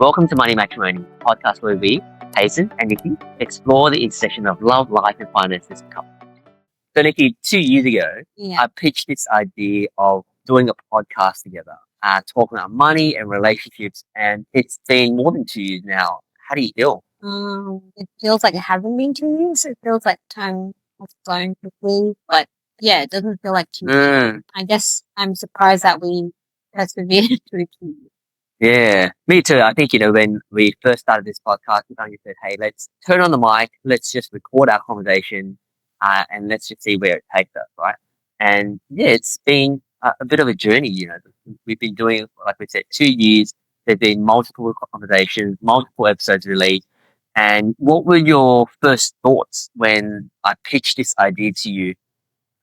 Welcome to Money Matrimony, a podcast where we, Hayson and Nikki, explore the intersection of love, life, and finances as a couple. So, Nikki, 2 years ago, I pitched this idea of doing a podcast together, talking about money and relationships, and it's been more than 2 years now. How do you feel? It feels like it hasn't been 2 years. It feels like time has flown quickly, but yeah, it doesn't feel like 2 years. I guess I'm surprised that we persevered through 2 years. Yeah, me too. I think, when we first started this podcast, you said, hey, let's turn on the mic, let's just record our conversation, and let's just see where it takes us, right? And yeah, it's been a bit of a journey, We've been doing, like we said, 2 years. There's been multiple conversations, multiple episodes released. And what were your first thoughts when I pitched this idea to you?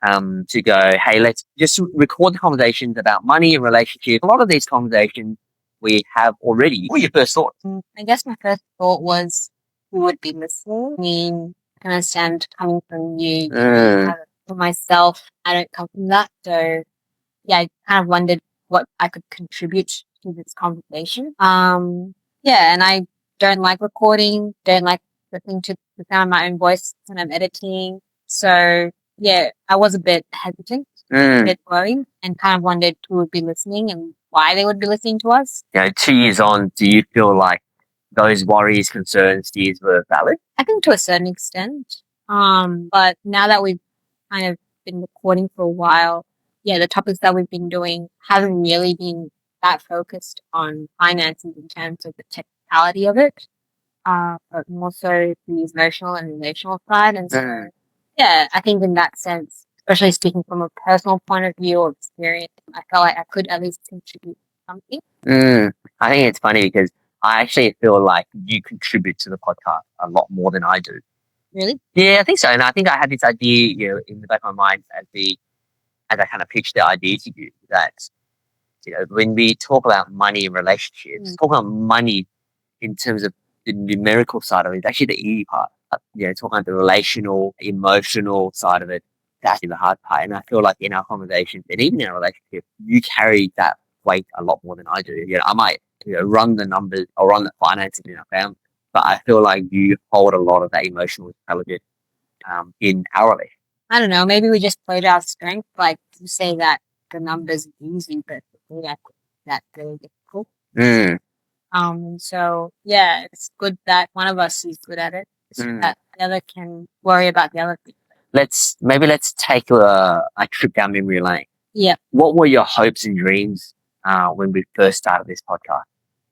To go, hey, let's just record the conversations about money and relationships. A lot of these conversations we have already. What were your first thoughts? I guess my first thought was who would be listening. I mean, I can understand coming from you. For myself, I don't come from that. So yeah, I kind of wondered what I could contribute to this conversation. Yeah, and I don't like recording, don't like listening to the sound of my own voice when I'm editing. So yeah, I was a bit hesitant, a bit worried, and kind of wondered who would be listening and why they would be listening to us. 2 years on, do you feel like those worries, concerns, fears were valid? I think to a certain extent. But now that we've kind of been recording for a while, yeah, the topics that we've been doing haven't really been that focused on finances in terms of the technicality of it, but more so the emotional and relational side. And so, yeah, I think in that sense, especially speaking from a personal point of view or experience, I felt like I could at least contribute something. I think it's funny because I actually feel like you contribute to the podcast a lot more than I do. Really? Yeah, I think so. And I think I had this idea, in the back of my mind as I kind of pitched the idea to you that, when we talk about money and relationships, talk about money in terms of the numerical side of it is actually the easy part. Talking about the relational, emotional side of it, that's actually the hard part. And I feel like in our conversations and even in our relationship, you carry that weight a lot more than I do. I might, run the numbers or run the finances in our family, but I feel like you hold a lot of that emotional intelligence in our relationship. I don't know. Maybe we just played our strength. Like you say that the numbers are easy, but that's very difficult. So yeah, it's good that one of us is good at it, so that the other can worry about the other thing. Let's take a trip down memory lane. Yeah. What were your hopes and dreams when we first started this podcast?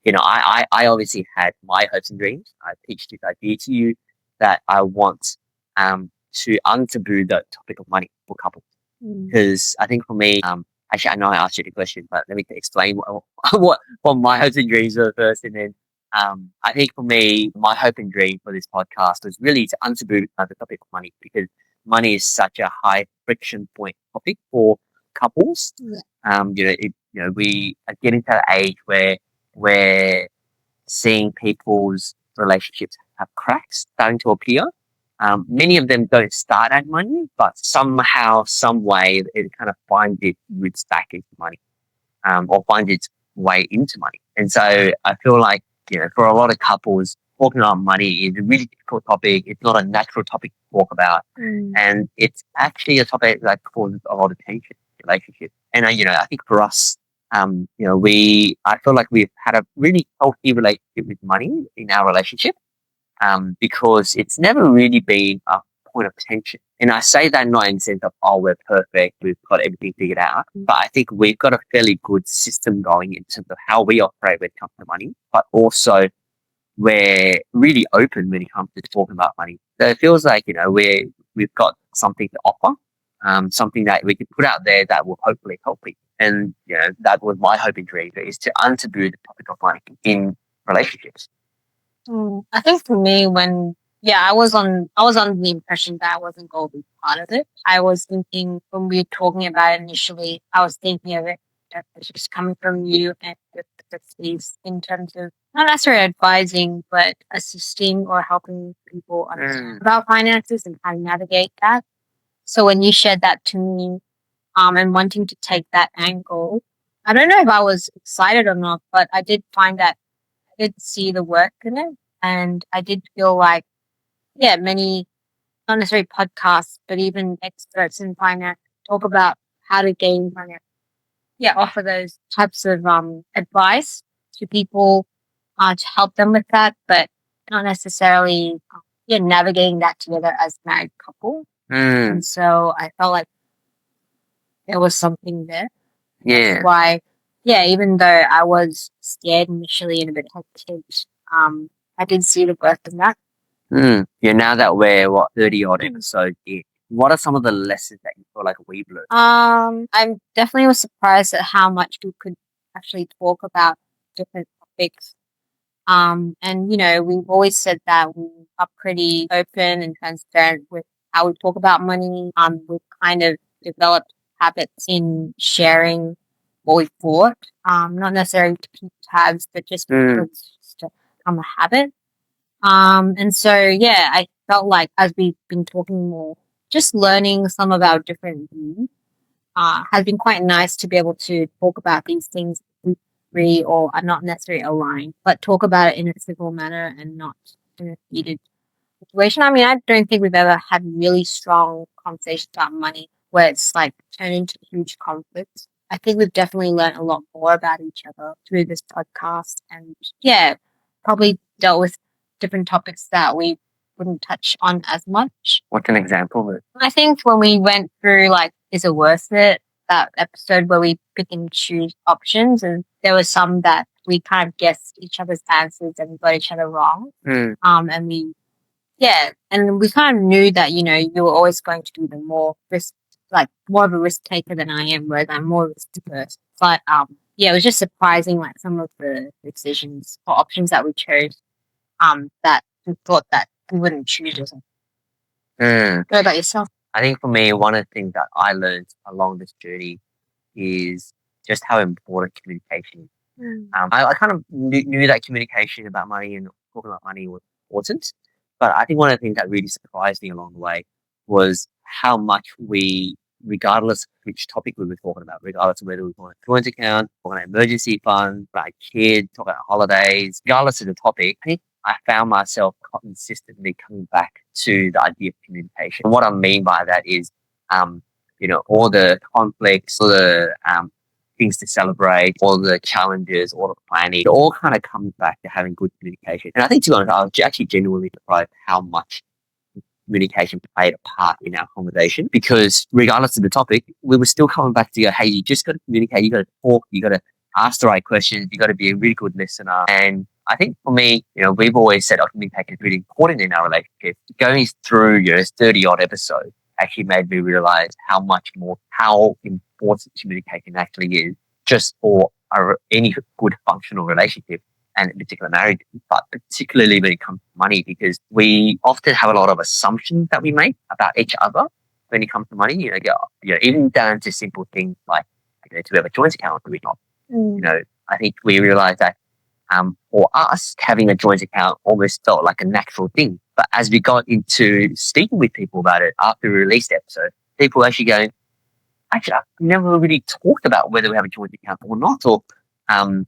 I obviously had my hopes and dreams. I pitched this idea to you that I want to untaboo the topic of money for couples. Because I think for me, actually, I know I asked you the question, but let me explain what my hopes and dreams were first. And then I think for me, my hope and dream for this podcast was really to untaboo the topic of money, because money is such a high friction point topic for couples. We are getting to that age where we're seeing people's relationships have cracks starting to appear. Many of them don't start at money, but somehow, some way, it kind of finds its roots back into money, or finds its way into money. And so I feel like, for a lot of couples, talking about money is a really difficult topic. It's not a natural topic to talk about. And it's actually a topic that causes a lot of tension in relationships. And, I think for us, I feel like we've had a really healthy relationship with money in our relationship. Because it's never really been a point of tension. And I say that not in the sense of, we're perfect, we've got everything figured out. But I think we've got a fairly good system going in terms of how we operate when it comes to money, but also we're really open when it comes to talking about money. So it feels like, we've got something to offer, something that we can put out there that will hopefully help people. And, that was my hope and dream, is to untaboo the topic of money in relationships. I think for me, I was on the impression that I wasn't going to be part of it. I was thinking, when we were talking about it initially, I was thinking of it just coming from you and the space in terms of not necessarily advising, but assisting or helping people understand about finances and how to navigate that. So when you shared that to me, and wanting to take that angle, I don't know if I was excited or not, but I did find that did see the work in it, and I did feel like, many, not necessarily podcasts, but even experts in finance talk about how to gain finance. Offer those types of advice to people to help them with that, but not necessarily navigating that together as a married couple. And so I felt like there was something there. That's why, even though I was scared initially and a bit hesitant, I did see the worth in that. Now that we're 30 odd episodes in, what are some of the lessons that you feel like we've learned? I'm definitely was surprised at how much we could actually talk about different topics. And we've always said that we are pretty open and transparent with how we talk about money. We've kind of developed habits in sharing what we've bought. Not necessarily to keep tabs, but just because it's just become a habit. And so, I felt like as we've been talking more, just learning some of our different views has been quite nice to be able to talk about these things we agree or are not necessarily aligned, but talk about it in a civil manner and not in a heated situation. I mean, I don't think we've ever had really strong conversations about money where it's like turned into huge conflicts. I think we've definitely learned a lot more about each other through this podcast and probably dealt with different topics that we wouldn't touch on as much. What's an example of it? I think when we went through like, is it worth it? That episode where we pick and choose options, and there were some that we kind of guessed each other's answers and we got each other wrong. And we kind of knew that, you were always going to be the more of a risk taker than I am, whereas I'm more risk averse. But it was just surprising, like some of the decisions or options that we chose, that we thought that we wouldn't choose or something. What about yourself? I think for me, one of the things that I learned along this journey is just how important communication is. I kind of knew that communication about money and talking about money was important, but I think one of the things that really surprised me along the way was how much regardless of which topic we were talking about, regardless of whether we want a joint account, talking about emergency fund, about kids, talking about holidays, regardless of the topic, I found myself consistently coming back to the idea of communication. And what I mean by that is, all the conflicts, all the things to celebrate, all the challenges, all the planning, it all kind of comes back to having good communication. And I think, to be honest, I was actually genuinely surprised how much communication played a part in our conversation, because regardless of the topic, we were still coming back to go, hey, you just got to communicate, you got to talk, you got to ask the right questions, you got to be a really good listener. And I think for me, we've always said communication is really important in our relationship. Going through 30 odd episodes actually made me realize how important communication actually is just for any good functional relationship, and in particular marriage, but particularly when it comes to money, because we often have a lot of assumptions that we make about each other when it comes to money. Even down to simple things like, do we have a joint account or do we not? I think we realize that for us, having a joint account almost felt like a natural thing. But as we got into speaking with people about it after we released the episode, people actually going, actually, I've never really talked about whether we have a joint account or not, or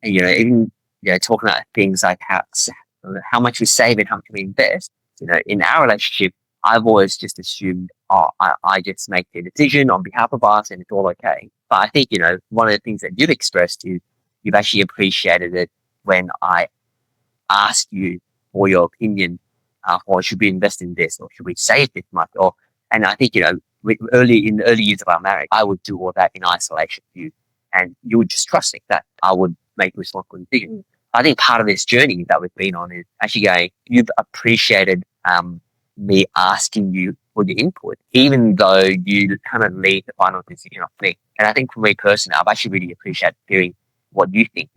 even talking about things like how much we save and how much we invest. In our relationship, I've always just assumed, I just make the decision on behalf of us and it's all okay. But I think, one of the things that you've expressed is you've actually appreciated it when I asked you for your opinion, or should we invest in this, or should we save this much? And I think, in the early years of our marriage, I would do all that in isolation with you, and you would just trust me that I would make responsible decisions. I think part of this journey that we've been on is actually going, you've appreciated me asking you for your input, even though you kind of leave the final decision on me. And I think for me personally, I've actually really appreciated hearing what you think,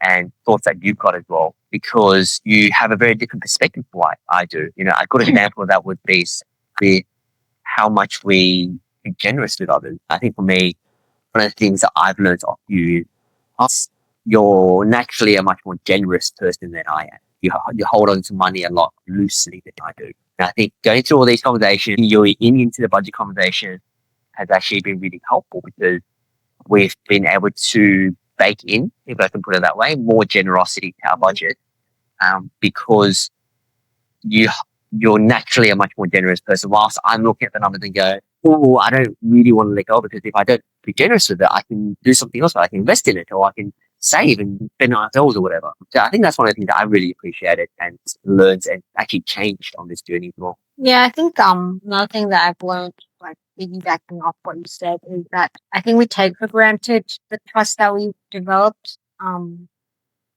and thoughts that you've got as well, because you have a very different perspective from what I do. A good example of that would be how much we be generous with others. I think for me, one of the things that I've learned off you is you're naturally a much more generous person than I am. You hold on to money a lot loosely than I do. And I think going through all these conversations, you're into the budget conversation has actually been really helpful, because we've been able to bake in, if I can put it that way, more generosity to our budget. because you're naturally a much more generous person. Whilst I'm looking at the numbers and go, oh, I don't really want to let go, because if I don't be generous with it, I can do something else. I can invest in it, or I can save and spend on ourselves or whatever. So I think that's one of the things that I really appreciated and learned and actually changed on this journey as well. Yeah, I think another thing that I've learned, like piggybacking off what you said, is that I think we take for granted the trust that we've developed. And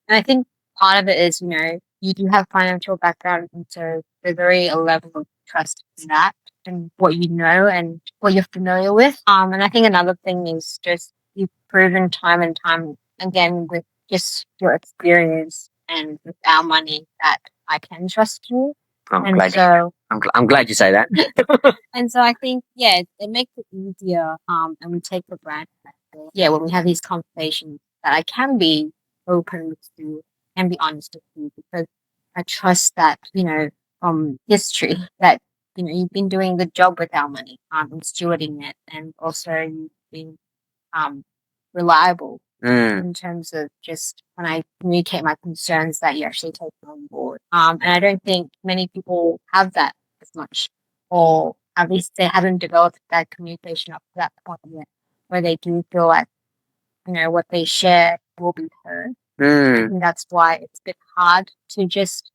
I think part of it is, you do have financial background, and so there's already a level of trust in that and what you know and what you're familiar with. And I think another thing is just you've proven time and time again with just your experience and with our money that I can trust you. I'm glad you say that. And so I think, it makes it easier. And we take for granted that, when we have these conversations, that I can be open with you and be honest with you, because I trust that, from history, that, you've been doing a good job with our money, and stewarding it, and also you've been, reliable in terms of just when I communicate my concerns, that you actually take them on board. And I don't think many people have that as much, or at least they haven't developed that communication up to that point yet, where they do feel like, what they share will be heard. And that's why it's a bit hard to just,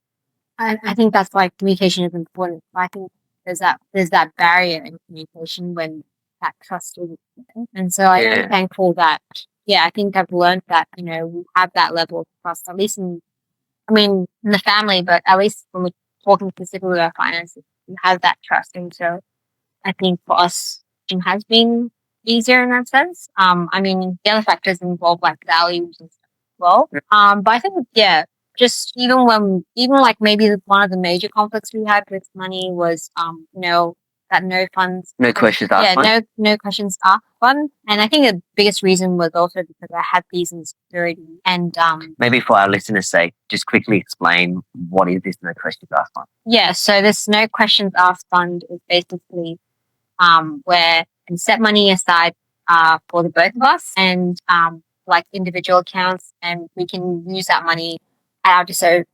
I think that's why communication is important. I think there's that barrier in communication when that trust isn't there. And so I'm thankful that, I think I've learned that, we have that level of trust, at least in the family, but at least when we're talking specifically about finances, we have that trust. And so I think for us, it has been easier in that sense. The other factors involve like values and stuff as well. But I think, just even like maybe one of the major conflicts we had with money was, that no funds, no questions asked. No questions asked fund. And I think the biggest reason was also because I had these insecurities. And maybe for our listeners' sake, just quickly explain what is this no questions asked fund? Yeah, so this no questions asked fund is basically where we set money aside for the both of us, and like individual accounts, and we can use that money at our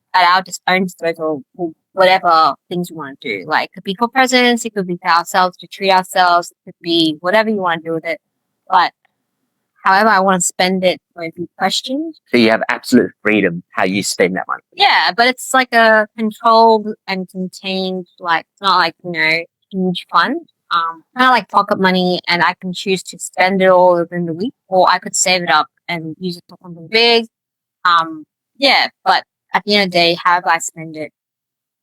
own disposal for whatever things we want to do. Like, it could be for presents, it could be for ourselves to treat ourselves, it could be whatever you want to do with it. But however I want to spend it won't be questioned. So you have absolute freedom how you spend that money. Yeah, but it's like a controlled and contained, like, it's not like, huge fund. Kind of like pocket money, and I can choose to spend it all within the week, or I could save it up and use it for something big. But at the end of the day, however I spend it,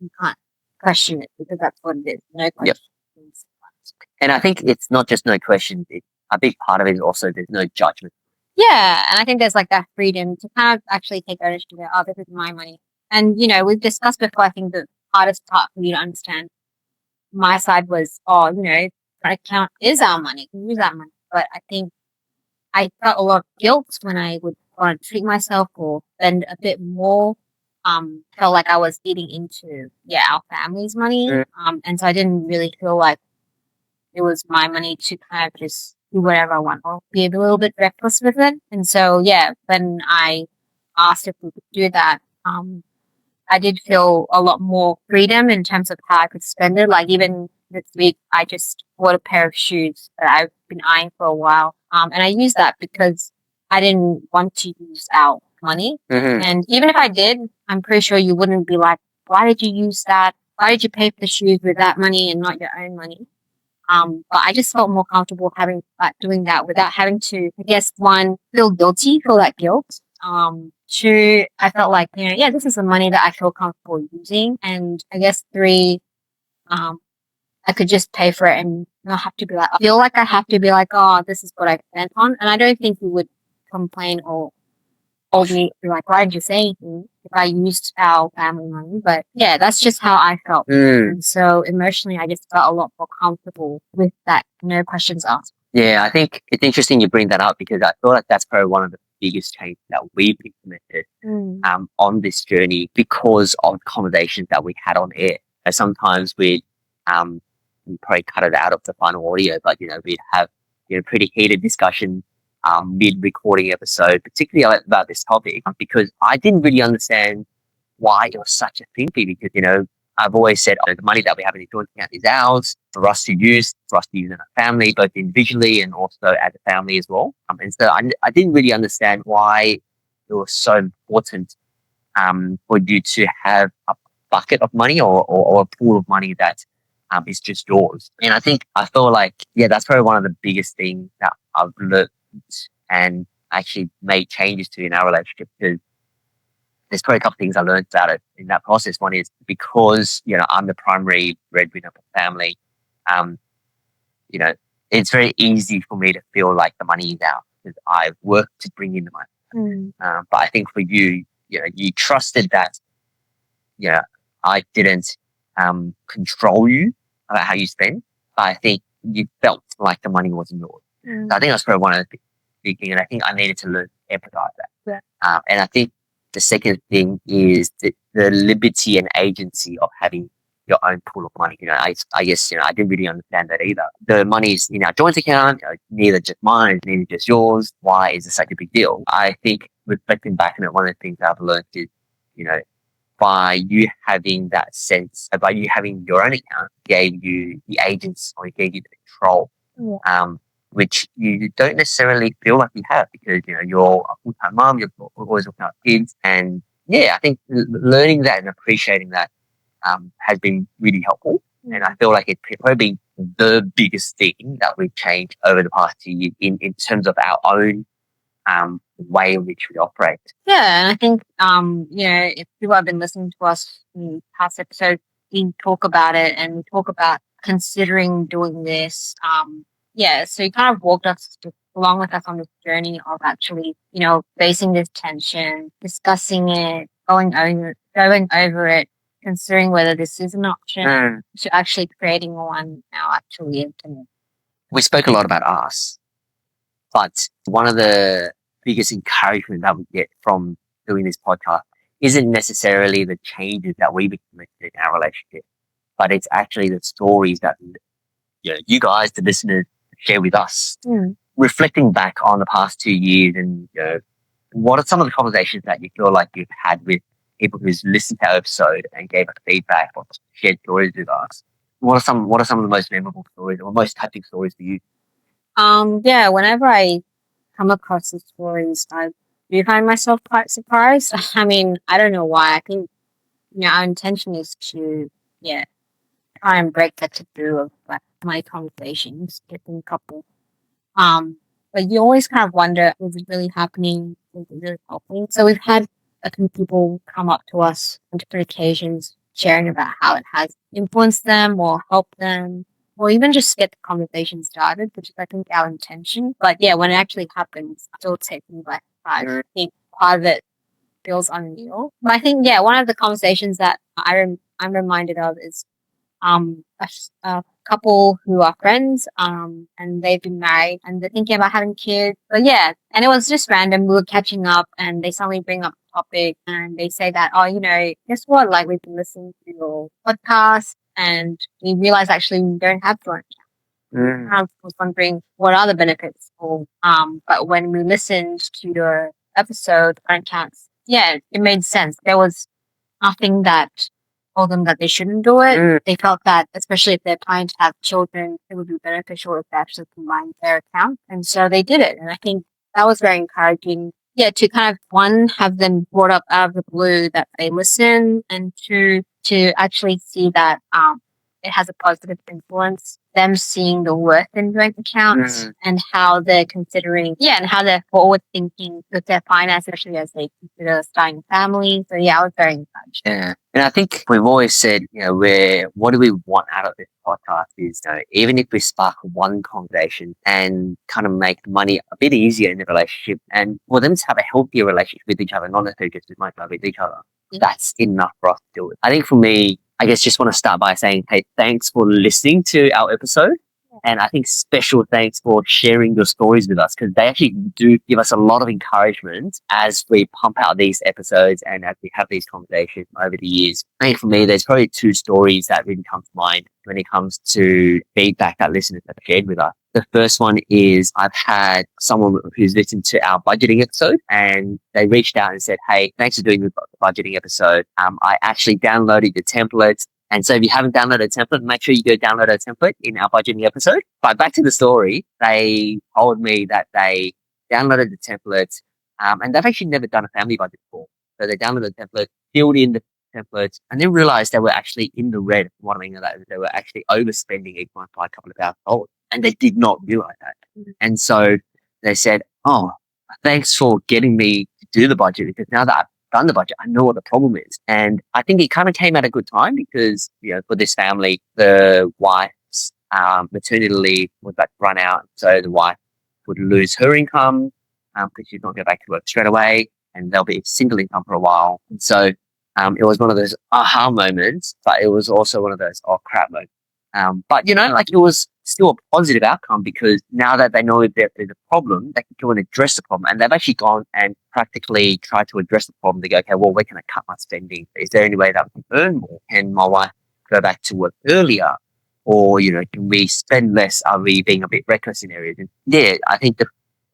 you can't question it, because that's what it is. No questions. Yep. And I think it's not just no questions. A big part of it is also there's no judgment. Yeah, and I think there's like that freedom to kind of actually take ownership of it. Oh, this is my money. And, we've discussed before, I think the hardest part for you to understand my side was, that account is our money. We use our money. But I think I felt a lot of guilt when I would want to treat myself or spend a bit more. Felt like I was eating into, our family's money. And so I didn't really feel like it was my money to kind of just do whatever I want, or be a little bit reckless with it. And so, when I asked if we could do that, I did feel a lot more freedom in terms of how I could spend it. Like, even this week, I just bought a pair of shoes that I've been eyeing for a while. And I used that because I didn't want to use our money. And even if I did, I'm pretty sure you wouldn't be like, why did you use that? Why did you pay for the shoes with that money and not your own money? But I just felt more comfortable doing that without having to, I guess, one, feel guilty for that guilt. Two, I felt like, this is the money that I feel comfortable using. And I guess three, I could just pay for it and not have to be like, I feel like I have to be like, oh, this is what I spent on. And I don't think we would complain or be like, why did you say anything if I used our family money? But that's just how I felt. And so emotionally, I just felt a lot more comfortable with that, no questions asked. Yeah, I think it's interesting you bring that up, because I feel like that's probably one of the biggest changes that we've implemented on this journey, because of conversations that we had on air. So sometimes we'd probably cut it out of the final audio, but we'd have pretty heated discussion mid-recording episode, particularly about this topic, because I didn't really understand why it was such a thing for you, because I've always said the money that we have in the joint account is ours for us to use in our family, both individually and also as a family as well. And so I didn't really understand why it was so important for you to have a bucket of money or a pool of money that is just yours. And I feel like, yeah, that's probably one of the biggest things that I've learned and actually made changes to in our relationship, because there's probably a couple of things I learned about it in that process. One is because, I'm the primary breadwinner of the family, um, you know, it's very easy for me to feel like the money is out because I've worked to bring in the money. But I think for you, you trusted that, I didn't control you about how you spend, but I think you felt like the money wasn't yours. So I think that's probably one of the big things, and I think I needed to learn to empathize that. And I think the second thing is the liberty and agency of having your own pool of money. I guess, I didn't really understand that either. The money is in our joint account, neither just mine, it's neither just yours. Why is it such a big deal? I think reflecting back on it, one of the things I've learned is, by you having that sense, by you having your own account, gave you the agency or it gave you the control, which you don't necessarily feel like you have because, you're a full-time mom, you're always looking after kids. And yeah, I think learning that and appreciating that has been really helpful. And I feel like it's probably been the biggest thing that we've changed over the past 2 years in terms of our own way in which we operate. Yeah, and I think, if people have been listening to us in past episodes, we talk about it and we talk about considering doing this. So you kind of walked us along with us on this journey of actually, facing this tension, discussing it, going over it, considering whether this is an option to actually creating one now actually implement. We spoke a lot about us, but one of the biggest encouragement that we get from doing this podcast isn't necessarily the changes that we've implemented in our relationship, but it's actually the stories that you guys, the listeners, share with us. Reflecting back on the past 2 years, and what are some of the conversations that you feel like you've had with people who's listened to our episode and gave us feedback or shared stories with us? What are some of the most memorable stories or most touching stories for you? Whenever I come across the stories, I do find myself quite surprised. I mean, I don't know why. I think, our intention is to, try and break the taboo of like my conversations within couple. But you always kind of wonder, is it really happening? Is it really helping? So we've had a few people come up to us on different occasions sharing about how it has influenced them or helped them, or even just get the conversation started, which is, I think, our intention. But yeah, when it actually happens, it's still taken by surprise. I think part of it feels unreal. But I think, one of the conversations that I'm reminded of is a couple who are friends, and they've been married and they're thinking about having kids. But yeah, and it was just random. We were catching up and they suddenly bring up the topic and they say that, guess what? Like, we've been listening to your podcast and we realized actually we don't have joint accounts. I was wondering what are the benefits for, but when we listened to your episode, joint accounts, it made sense. There was nothing that told them that they shouldn't do it. They felt that, especially if they're planning to have children, it would be beneficial if they actually combined their account. And so they did it. And I think that was very encouraging. Yeah, to kind of, one, have them brought up out of the blue that they listen, and two, to actually see that it has a positive influence. Them seeing the worth in joint accounts and how they're considering, and how they're forward thinking with their finances, especially as they consider starting a family. So I was very encouraged. Yeah. And I think we've always said, what do we want out of this podcast is, even if we spark one conversation and kind of make money a bit easier in the relationship and for them to have a healthier relationship with each other, not necessarily just with money, but with each other, that's enough for us to do it. I think for me, I guess just want to start by saying, hey, thanks for listening to our episode. And I think special thanks for sharing your stories with us, because they actually do give us a lot of encouragement as we pump out these episodes and as we have these conversations over the years. I think for me, there's probably two stories that really come to mind when it comes to feedback that listeners have shared with us. The first one is I've had someone who's listened to our budgeting episode and they reached out and said, "Hey, thanks for doing the budgeting episode. I actually downloaded the templates. And so if you haven't downloaded a template, make sure you go download a template in our budgeting episode." But back to the story, they told me that they downloaded the templates and they've actually never done a family budget before. So they downloaded the template, filled in the templates, and then realized they were actually in the red. What I mean by that is they were actually overspending each month by a couple of $1,000. And they did not realize that. And so they said, "Oh, thanks for getting me to do the budget, because now that I've done the budget, I know what the problem is." And I think it kind of came at a good time because, for this family, the wife's maternity leave was about to run out. So the wife would lose her income because she's not going back to work straight away, and they'll be single income for a while. And so it was one of those aha moments, but it was also one of those, oh crap moments. But it was still a positive outcome, because now that they know if there's a problem, they can go and address the problem. And they've actually gone and practically tried to address the problem. They go, "Okay, well, where can I cut my spending? Is there any way that we can earn more? Can my wife go back to work earlier? Or, can we spend less? Are we being a bit reckless in areas?" And yeah, I think the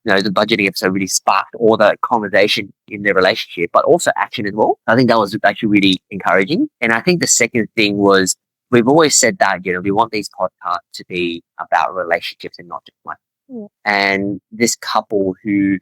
budgeting episode really sparked all the conversation in their relationship, but also action as well. I think that was actually really encouraging. And I think the second thing was, we've always said that, we want these podcasts to be about relationships and not just money. Yeah. And this couple who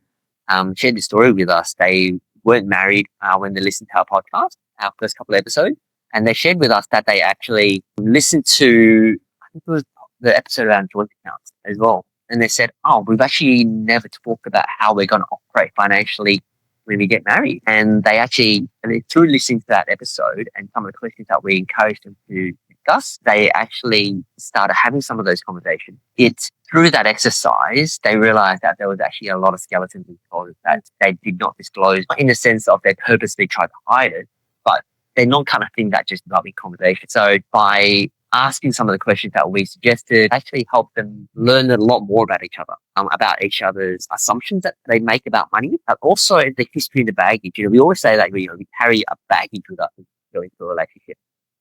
shared the story with us, they weren't married when they listened to our podcast, our first couple of episodes. And they shared with us that they actually listened to, I think it was the episode around joint accounts as well. And they said, "Oh, we've actually never talked about how we're going to operate financially when we get married." And they actually, through listening to that episode and some of the questions that we encouraged them to discuss, they actually started having some of those conversations. Through that exercise, they realized that there was actually a lot of skeletons in clothes that they did not disclose, in the sense of they purposely tried to hide it, but they're not kind of thing that just not in conversation. So by asking some of the questions that we suggested, actually helped them learn a lot more about each other, about each other's assumptions that they make about money, but also the history and the baggage. We always say that we carry a baggage with us as we go into a relationship,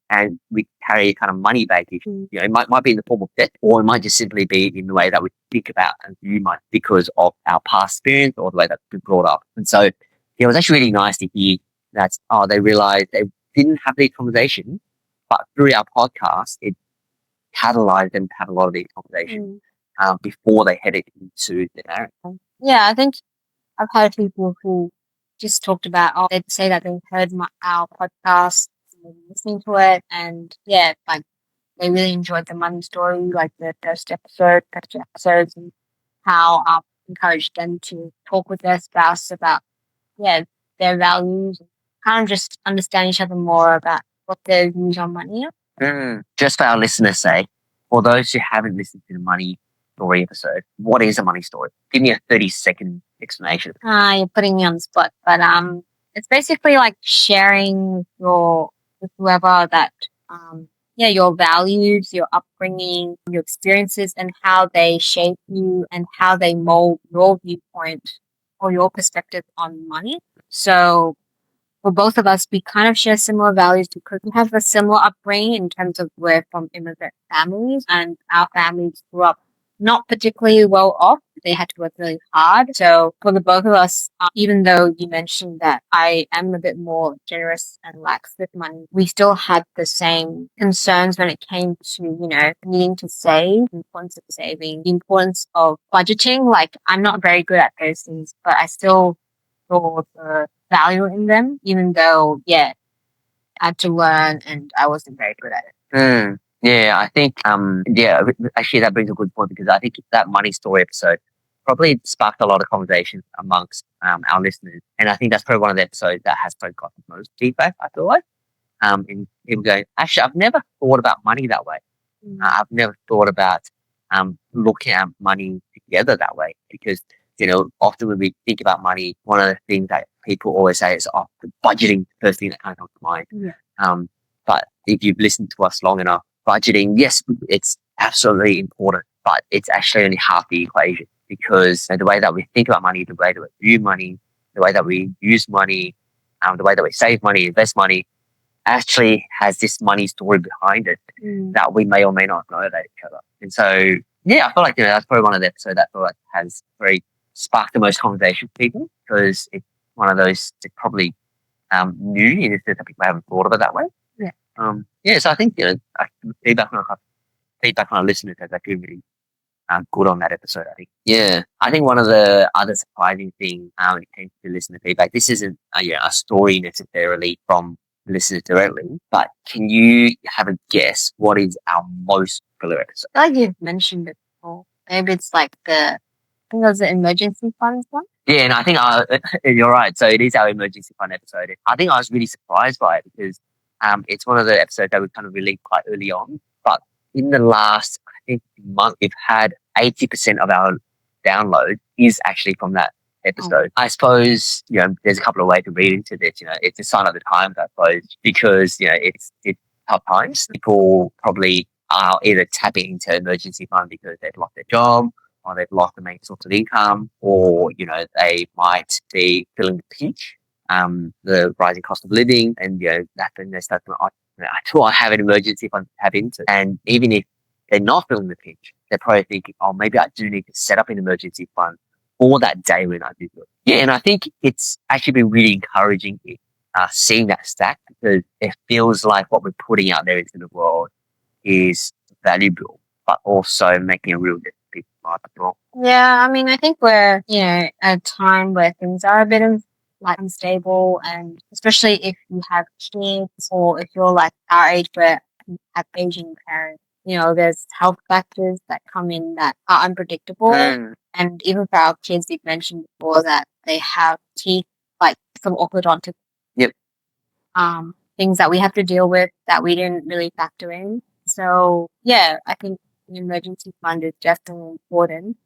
and we carry kind of money baggage. It might be in the form of debt, or it might just simply be in the way that we think about and view money because of our past experience or the way that we've been brought up. And so it was actually really nice to hear that they realized they didn't have these conversations, but through our podcast, it catalyzed them to have a lot of these conversations before they headed into the marriage. Yeah, I think I've heard people who just talked about, they'd say that they heard our podcast, and listening to it, and yeah, like they really enjoyed the money story, like the first episodes, and how I encouraged them to talk with their spouse about, their values, and kind of just understand each other more about what their views on money are. Just for our listeners' sake, for those who haven't listened to the money story episode, what is a money story? Give me a 30-second explanation. You're putting me on the spot, but it's basically like sharing with whoever that your values, your upbringing, your experiences, and how they shape you and how they mold your viewpoint or your perspective on money. So for both of us, we kind of share similar values because we have a similar upbringing in terms of we're from immigrant families, and our families grew up not particularly well off. They had to work really hard. So for the both of us, even though you mentioned that I am a bit more generous and lax with money, we still had the same concerns when it came to, needing to save, the importance of saving, the importance of budgeting. Like, I'm not very good at those things, but I still saw the value in them, even though, I had to learn and I wasn't very good at it. Yeah, I think, actually that brings a good point, because I think that money story episode probably sparked a lot of conversations amongst our listeners. And I think that's probably one of the episodes that has probably got the most feedback, I feel like. And people going, actually, I've never thought about money that way. I've never thought about looking at money together that way, because, often when we think about money, one of the things that people always say is, budgeting, the first thing that kind of comes to mind. But if you've listened to us long enough, budgeting, yes, it's absolutely important. but it's actually only half the equation because the way that we think about money, the way that we view money, the way that we use money, the way that we save money, invest money, actually has this money story behind it that we may or may not know about each other. And so, yeah, I feel like that's probably one of the episodes that I feel like has very sparked the most conversation for people because it's one of those that probably new and it's that people haven't thought of it that way. Yeah. So I think feedback on our listeners has actually really good on that episode. I think. Yeah, I think one of the other surprising things when it came to listener feedback, this isn't a story necessarily from listeners directly, but can you have a guess what is our most popular episode? I feel like you've mentioned it before. Maybe it's like I think it was the emergency funds one. Yeah, and I think you're right. So it is our emergency fund episode. I think I was really surprised by it because it's one of the episodes that we kind of released quite early on. But in the last, I think, month, we've had 80% of our download is actually from that episode. I suppose, there's a couple of ways to read into this. It's a sign of the times, I suppose, because, it's tough times. People probably are either tapping into emergency fund because they've lost their job or they've lost the main source of income or, they might be feeling the pinch, the rising cost of living and, that's when they start to, I have an emergency fund to tap into. And even if they're not feeling the pinch, they're probably thinking, oh, maybe I do need to set up an emergency fund for that day when I do it. Yeah, and I think it's actually been really encouraging seeing that stack because it feels like what we're putting out there into the world is valuable, but also making a real difference. Yeah, I mean, I think we're, at a time where things are a bit unstable, and especially if you have kids or if you're like our age where you have aging parents, there's health factors that come in that are unpredictable. And even for our kids, we've mentioned before that they have teeth, like some orthodontic things that we have to deal with that we didn't really factor in. So yeah, I think an emergency fund is definitely important,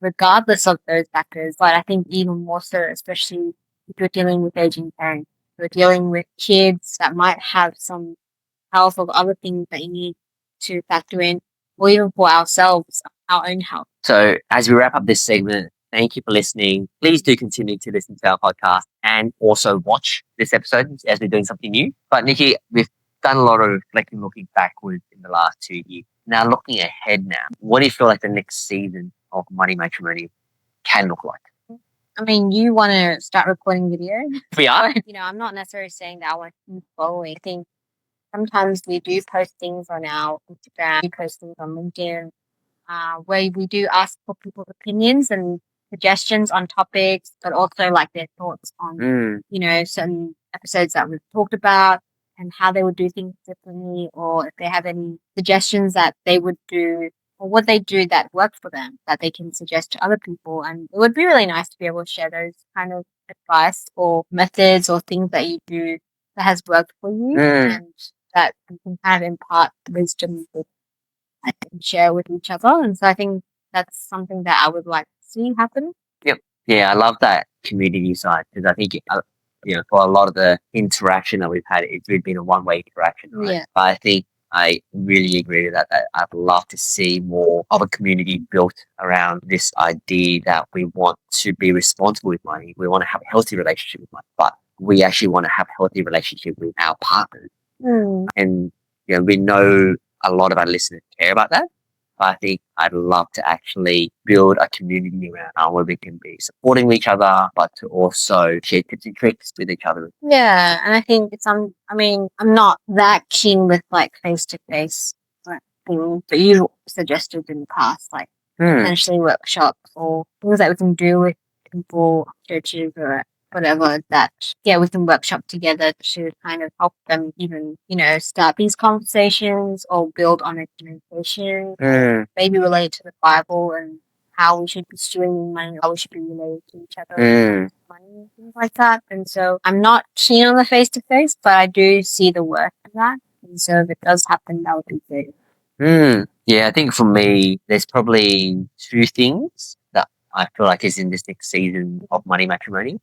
regardless of those factors. But I think even more so, especially if you're dealing with aging parents, you're dealing with kids that might have some health or other things that you need to factor in, or even for ourselves, our own health. So as we wrap up this segment, thank you for listening. Please do continue to listen to our podcast and also watch this episode as we're doing something new. But Nikki, we've done a lot of reflecting, looking backwards in the last 2 years. Now looking ahead now, what do you feel like the next season of Money Matrimony can look like? I mean, you want to start recording video? We are. I'm not necessarily saying that I want to keep following. I think sometimes we do post things on our Instagram, we post things on LinkedIn, where we do ask for people's opinions and suggestions on topics, but also like their thoughts on, certain episodes that we've talked about and how they would do things differently, or if they have any suggestions that they would do or what they do that works for them that they can suggest to other people. And it would be really nice to be able to share those kind of advice or methods or things that you do that has worked for you and that you can kind of impart wisdom with and share with each other. And so I think that's something that I would like to see happen. Yep. Yeah, I love that community side because I think, for a lot of the interaction that we've had, it's really been a one-way interaction, right? Yeah. But I think I really agree with that. I'd love to see more of a community built around this idea that we want to be responsible with money. We want to have a healthy relationship with money, but we actually want to have a healthy relationship with our partners. And, we know a lot of our listeners care about that. I think I'd love to actually build a community around where we can be supporting each other, but to also share tips and tricks with each other. Yeah, and I think I'm not that keen with like face-to-face things that you suggested in the past, like potentially workshops or things that we can do with people, churches or whatever, that we can workshop together to kind of help them even, start these conversations or build on a communication, maybe related to the Bible and how we should be stewarding money, how we should be related to each other, money and things like that. And so I'm not keen on the face-to-face, but I do see the work in that. And so if it does happen, that would be good. Yeah, I think for me, there's probably two things that I feel like is in this next season of Money Matrimony.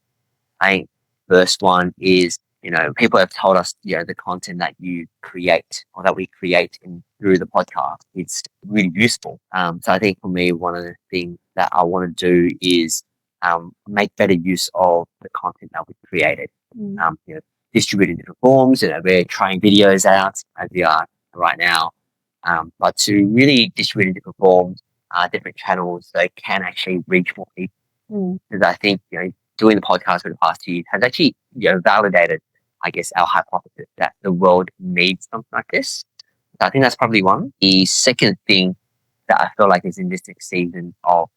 I think first one is people have told us, the content that you create or that we create through the podcast is really useful. So I think for me, one of the things that I want to do is make better use of the content that we've created. Distribute in different forms. We're trying videos out as we are right now, but to really distribute in different forms, different channels, so it can actually reach more people. Because I think doing the podcast for the past 2 years has actually validated, I guess, our hypothesis that the world needs something like this. So I think that's probably one. The second thing that I feel like is in this next season of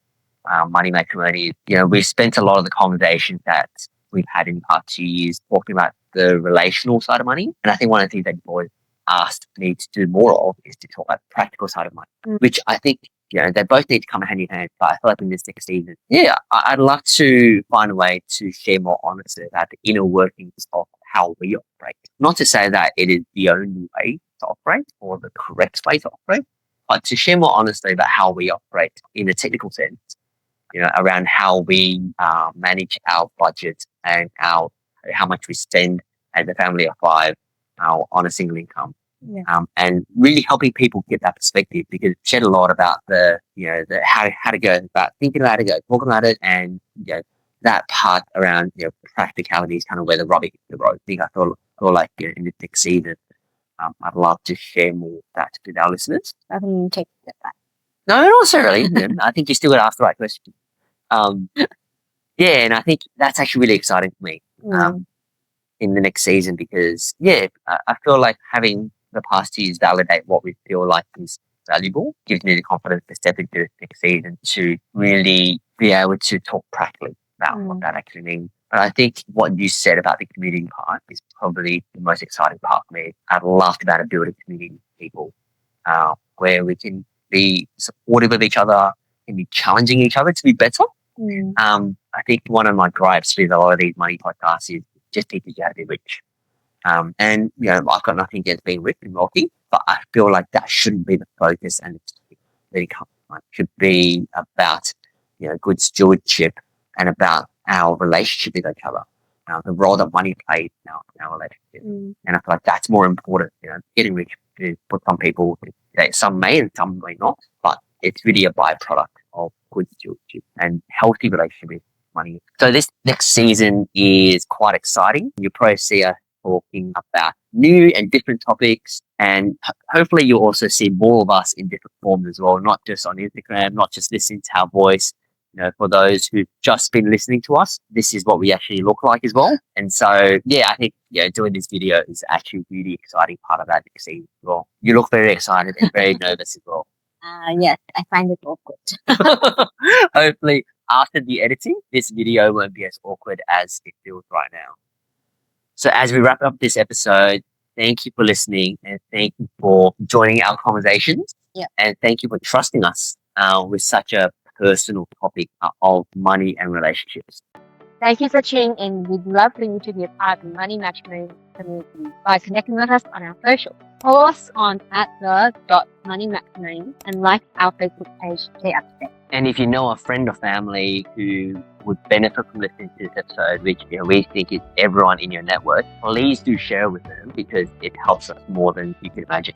Money Matrimony, we've spent a lot of the conversations that we've had in the past 2 years talking about the relational side of money. And I think one of the things that you've always asked me to do more of is to talk about the practical side of money, which I think, they both need to come hand in hand. But I feel like in this next season, I'd love to find a way to share more honestly about the inner workings of how we operate. Not to say that it is the only way to operate or the correct way to operate, but to share more honestly about how we operate in a technical sense, around how we manage our budget and how much we spend as a family of 5 on a single income. And really helping people get that perspective, because it shed a lot about the how to go about thinking about it, talking about it, and that part around practicality is kind of where the rubber hits the road. I think I feel like in this next season, I'd love to share more of that with our listeners. I can take that back. No, not necessarily. I think you still got to ask the right question. And I think that's actually really exciting for me in the next season, because I feel like having the past 2 years validate what we feel like is valuable gives me the confidence to step into the next season to really be able to talk practically about what that actually means. But I think what you said about the community part is probably the most exciting part for me. I'd love to be able to build a community of people where we can be supportive of each other, can be challenging each other to be better. I think one of my gripes with a lot of these money podcasts is just teaches you how to be rich. And I've got nothing against being rich and wealthy, but I feel like that shouldn't be the focus, and it should be about good stewardship and about our relationship with each other, the role that money plays in our relationship. And I feel like that's more important. Getting rich is for some people, some may and some may not, but it's really a byproduct of good stewardship and healthy relationship with money. So this next season is quite exciting. You'll probably see us talking about new and different topics, and hopefully you'll also see more of us in different forms as well, not just on Instagram, not just listening to our voice. For those who've just been listening to us, this is what we actually look like as well. And so, I think, doing this video is actually a really exciting part of that next season as well. You look very excited and very nervous as well. Yes, I find it awkward. Hopefully, after the editing, this video won't be as awkward as it feels right now. So as we wrap up this episode, thank you for listening, and thank you for joining our conversations. And thank you for trusting us with such a personal topic of money and relationships. Thank you for tuning in. We'd love for you to be a part of the Money Matrimony community by connecting with us on our social. Follow us on @the.moneymatrimony and like our Facebook page to stay up to date. And if you know a friend or family who would benefit from listening to this episode, which we think is everyone in your network, please do share with them, because it helps us more than you can imagine.